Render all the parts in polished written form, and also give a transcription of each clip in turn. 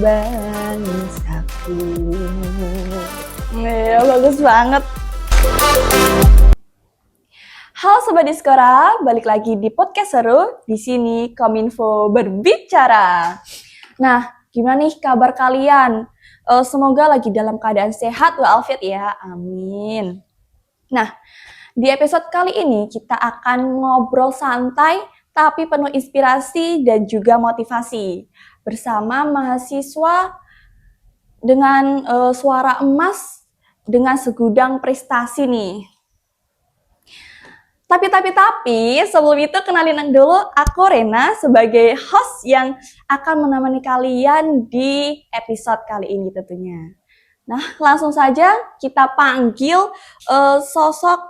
bangsaku. Ya, bagus banget. Halo Sobat Diskora, balik lagi di podcast seru. Di sini Kominfo berbicara. Nah, gimana nih kabar kalian? Semoga lagi dalam keadaan sehat walafiat ya, amin. Nah, di episode kali ini kita akan ngobrol santai tapi penuh inspirasi dan juga motivasi bersama mahasiswa dengan suara emas dengan segudang prestasi nih. Tapi sebelum itu kenalin dulu aku Rena sebagai host yang akan menemani kalian di episode kali ini tentunya. Nah, langsung saja kita panggil sosok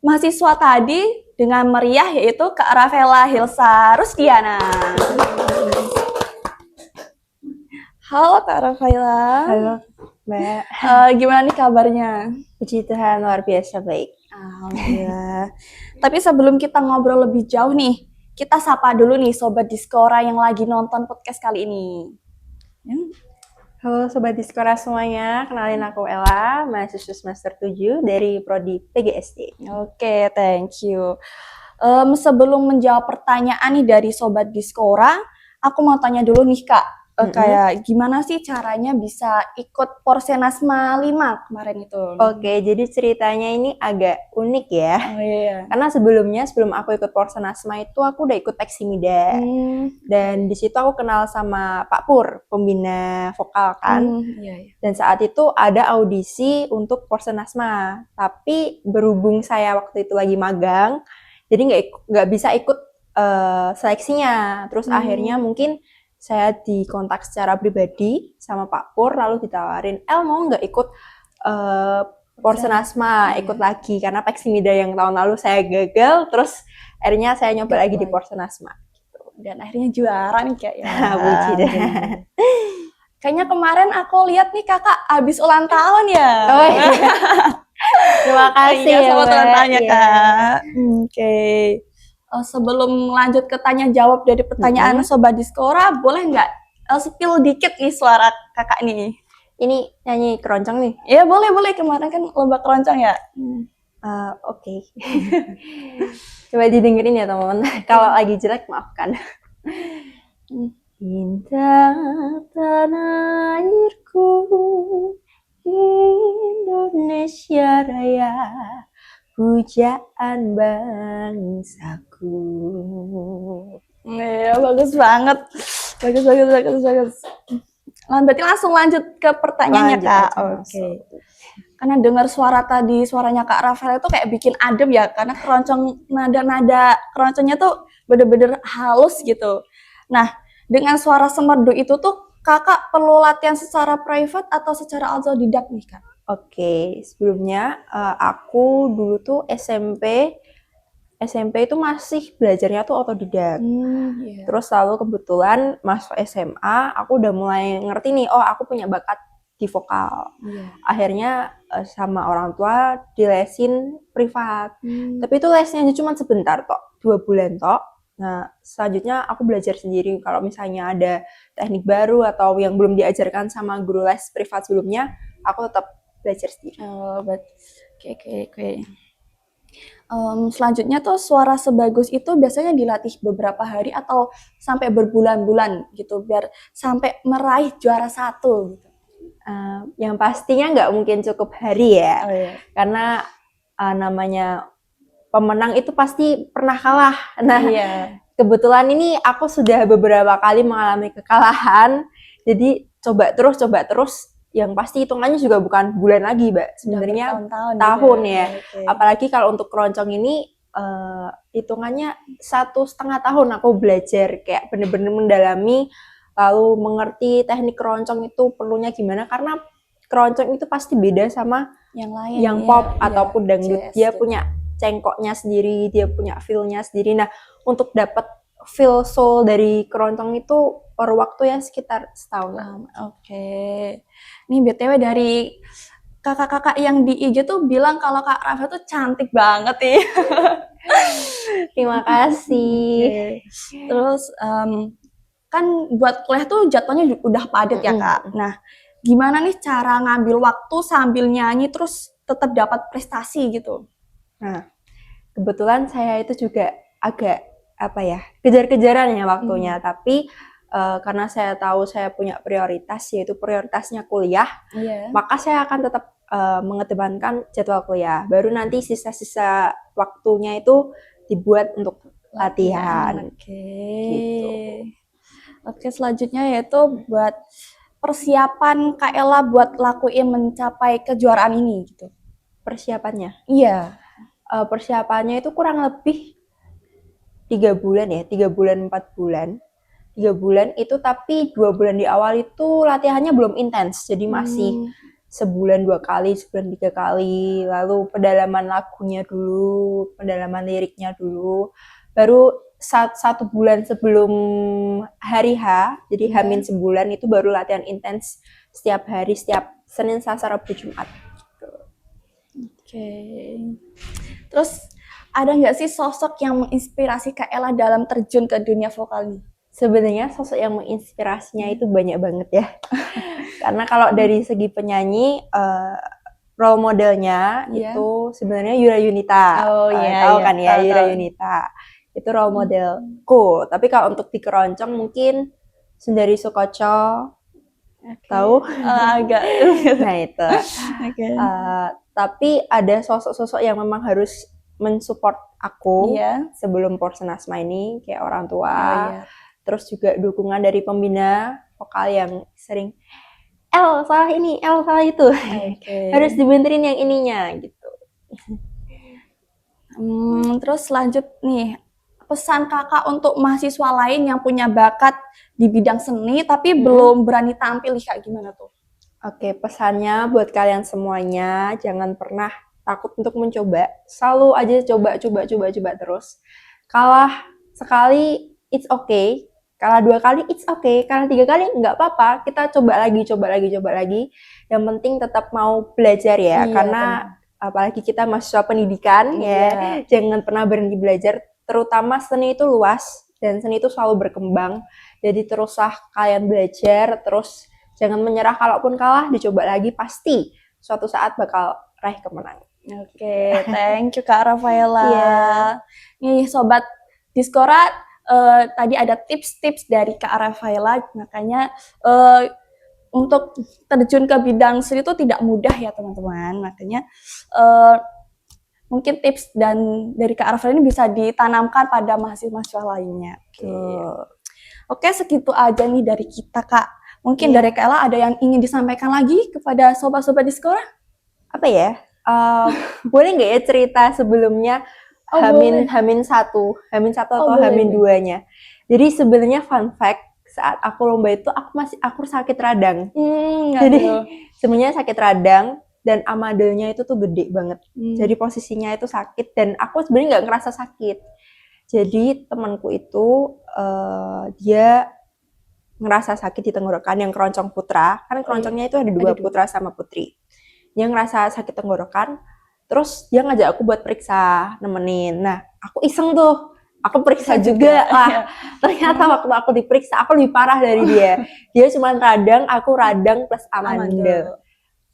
mahasiswa tadi dengan meriah yaitu Kak Rafaela Hilsa Rusdiana. Halo Kak Rafaela. Halo Mbak. Gimana nih kabarnya? Puji Tuhan, luar biasa baik. Alhamdulillah. Tapi sebelum kita ngobrol lebih jauh nih, kita sapa dulu nih Sobat Diskora yang lagi nonton podcast kali ini. Halo Sobat Diskora semuanya, kenalin aku Ella, mahasiswa semester 7 dari Prodi PGSD. Oke, thank you. Sebelum menjawab pertanyaan nih dari Sobat Diskora, aku mau tanya dulu nih Kak, kayak gimana sih caranya bisa ikut Porsenasma 5 kemarin itu? Oke, jadi ceritanya ini agak unik ya. Oh iya. Karena sebelum aku ikut Porsenasma itu aku udah ikut Peksimida. Dan di situ aku kenal sama Pak Pur, pembina vokal kan. Iya. Dan saat itu ada audisi untuk Porsenasma. Tapi berhubung saya waktu itu lagi magang, jadi nggak bisa ikut seleksinya. Terus akhirnya mungkin saya dikontak secara pribadi sama Pak Pur, lalu ditawarin, mau nggak ikut Porsenasma, ikut lagi, karena Peksimida yang tahun lalu saya gagal, terus akhirnya saya nyoba lagi di Porsenasma. Gitu. Dan akhirnya juara nih Kak ya. Puji deh. Kayaknya kemarin aku lihat nih kakak abis ulang tahun ya. Oh iya. Terima kasih ya selamat ulang tahunnya Mbak. Kak. Oke. Sebelum lanjut ke tanya jawab dari pertanyaan Sobat Diskora, boleh nggak spill dikit nih suara kakak nih? Ini nyanyi keroncong nih? Ya boleh, kemarin kan lomba keroncong ya? Oke. Coba didengerin ya teman-teman, kalau lagi jelek maafkan. Indah tanah airku, Indonesia Raya, pujaan bangsaku. Iya, bagus banget. Bagus. Berarti langsung lanjut ke pertanyaannya Kak. Oke. Karena dengar suaranya Kak Rafael itu kayak bikin adem ya, karena keroncong nada keroncongnya tuh bener-bener halus gitu. Nah, dengan suara semerdu itu tuh kakak perlu latihan secara private atau secara autodidak nih Kak? Oke, sebelumnya aku dulu tuh SMP itu masih belajarnya tuh autodidak. Terus lalu kebetulan masuk SMA, aku udah mulai ngerti nih, aku punya bakat di vokal. Akhirnya sama orang tua dilesin privat. Tapi itu lesnya cuma sebentar tok, 2 bulan tok. Nah, selanjutnya aku belajar sendiri. Kalau misalnya ada teknik baru atau yang belum diajarkan sama guru les privat sebelumnya, aku tetap belajar sendiri. Oke. Selanjutnya tuh suara sebagus itu biasanya dilatih beberapa hari atau sampai berbulan-bulan gitu, biar sampai meraih juara 1 gitu. Yang pastinya nggak mungkin cukup hari ya. Karena namanya pemenang itu pasti pernah kalah. Nah, kebetulan ini aku sudah beberapa kali mengalami kekalahan. Jadi coba terus. Yang pasti hitungannya juga bukan bulan lagi, Mbak. Sebenarnya tahun ya. Apalagi kalau untuk keroncong ini hitungannya 1,5 tahun aku belajar, kayak bener-bener mendalami, lalu mengerti teknik keroncong itu perlunya gimana, karena keroncong itu pasti beda sama yang lain, yang pop ataupun dangdut. Dia punya cengkoknya sendiri, dia punya feel-nya sendiri. Nah, untuk dapat feel soul dari keroncong itu perlu waktu ya sekitar setahun. Oke. Nih BTW dari kakak-kakak yang di IG tuh bilang kalau Kak Rafa tuh cantik banget nih. Terima kasih. Terus kan buat kuliah tuh jadwalnya udah padat ya Kak. Nah, gimana nih cara ngambil waktu sambil nyanyi terus tetap dapat prestasi gitu? Nah, kebetulan saya itu juga agak kejar-kejaran ya waktunya, tapi karena saya tahu saya punya prioritas, yaitu prioritasnya kuliah, maka saya akan tetap mengedepankan jadwal kuliah. Baru nanti sisa-sisa waktunya itu dibuat untuk latihan. Gitu. Oke, selanjutnya yaitu buat persiapan Kak Ella buat lakuin mencapai kejuaraan ini gitu. Persiapannya? Iya. Persiapannya itu kurang lebih 3 bulan ya, 3 bulan 4 bulan. 3 bulan itu, tapi 2 bulan di awal itu latihannya belum intens, jadi masih sebulan 2 kali, sebulan 3 kali, lalu pendalaman lagunya dulu, pendalaman liriknya dulu, baru 1 bulan sebelum hari H, jadi H-min sebulan itu baru latihan intens setiap hari, setiap Senin, Selasa, Rabu, Jumat. Oke. Terus ada nggak sih sosok yang menginspirasi Kak Ella dalam terjun ke dunia vokal ini? Sebenarnya sosok yang menginspirasinya itu banyak banget ya. Karena kalau dari segi penyanyi, role modelnya itu sebenarnya Yura Yunita. Tahu kan ya, Yura Yunita. Itu role modelku. Tapi kalau untuk di keroncong mungkin Sundari Soekotjo. Tahu? Agak. Nah itu. Tapi ada sosok-sosok yang memang harus mensupport aku sebelum Porsenasma ini, kayak orang tua. Terus juga dukungan dari pembina vokal yang sering salah ini, salah itu. Harus dibenerin yang ininya gitu. Terus lanjut nih, pesan Kakak untuk mahasiswa lain yang punya bakat di bidang seni tapi belum berani tampil, Kak, gimana tuh? Oke, pesannya buat kalian semuanya, jangan pernah takut untuk mencoba. Selalu aja coba terus. Kalah sekali, it's okay. Kalah 2 kali, it's okay. Kalah 3 kali, nggak apa-apa. Kita coba lagi. Yang penting tetap mau belajar ya. Karena apalagi kita mahasiswa pendidikan ya. Jangan pernah berhenti belajar. Terutama seni itu luas. Dan seni itu selalu berkembang. Jadi teruslah kalian belajar. Terus jangan menyerah. Kalaupun kalah, dicoba lagi. Pasti suatu saat bakal raih kemenangan. Oke, thank you Kak Rafaela. Nih Sobat Diskora, tadi ada tips-tips dari Kak Rafaela, makanya untuk terjun ke bidang seni itu tidak mudah ya teman-teman, makanya mungkin tips dari Kak Rafaela ini bisa ditanamkan pada mahasiswa lainnya. Oke, segitu aja nih dari kita Kak. Mungkin dari Kak Ella ada yang ingin disampaikan lagi kepada sobat-sobat Diskora? Apa ya? Boleh nggak ya cerita sebelumnya? Hamin satu atau Hamin 2-nya. Jadi sebenarnya fun fact, saat aku lomba itu aku sakit radang. Jadi sebenarnya sakit radang dan amadanya itu tuh gede banget. Jadi posisinya itu sakit dan aku sebenarnya nggak ngerasa sakit. Jadi temanku itu dia ngerasa sakit di tenggorokan yang keroncong putra. Kan keroncongnya itu ada 2 putra sama putri. Dia ngerasa sakit tenggorokan. Terus dia ngajak aku buat periksa, nemenin. Nah, aku iseng tuh. Aku periksa juga. Ternyata waktu aku diperiksa, aku lebih parah dari dia. Dia cuma radang, aku radang plus amandel.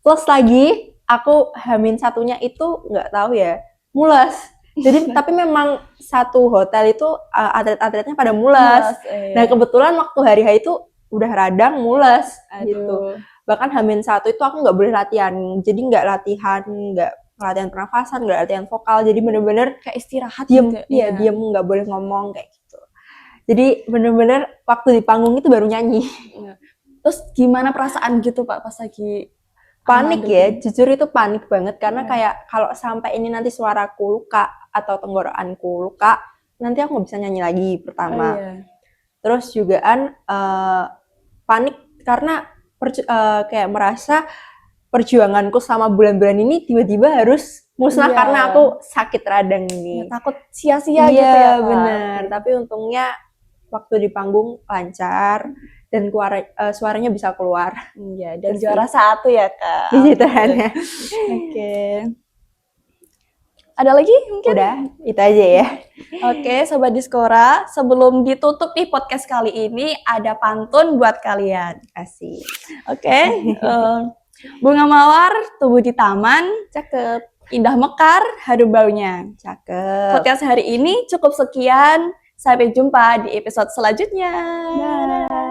Plus lagi, aku Hamin satunya itu nggak tahu ya, mules. Jadi, tapi memang satu hotel itu atlet-atletnya pada mules. Nah, kebetulan waktu hari H itu udah radang, mules. Gitu. Bahkan Hamin 1 itu aku nggak boleh latihan. Jadi nggak latihan pernafasan, nggak latihan vokal, jadi bener-bener kayak istirahat diem, gitu. Diem, nggak boleh ngomong kayak gitu. Jadi bener-bener waktu di panggung itu baru nyanyi. Terus gimana perasaan gitu Pak pas lagi panik ya? Jujur itu panik banget karena kayak kalau sampai ini nanti suaraku luka atau tenggorokanku luka, nanti aku nggak bisa nyanyi lagi pertama. Terus jugaan panik karena kayak merasa perjuanganku selama bulan-bulan ini tiba-tiba harus musnah karena aku sakit radang ini. Takut sia-sia gitu ya Pak. Bener. Tapi untungnya waktu di panggung lancar dan suaranya bisa keluar. Iya, dan juara 1 ya Kak. Gitu kan ya. Oke. Ada lagi mungkin? Udah, itu aja ya. Oke, Sobat Diskora, sebelum ditutup nih podcast kali ini, ada pantun buat kalian. Asik. Oke, bunga mawar tumbuh di taman, Cakep. indah mekar, harum baunya. Cakep. Podcast hari ini cukup sekian, sampai jumpa di episode selanjutnya. Dah.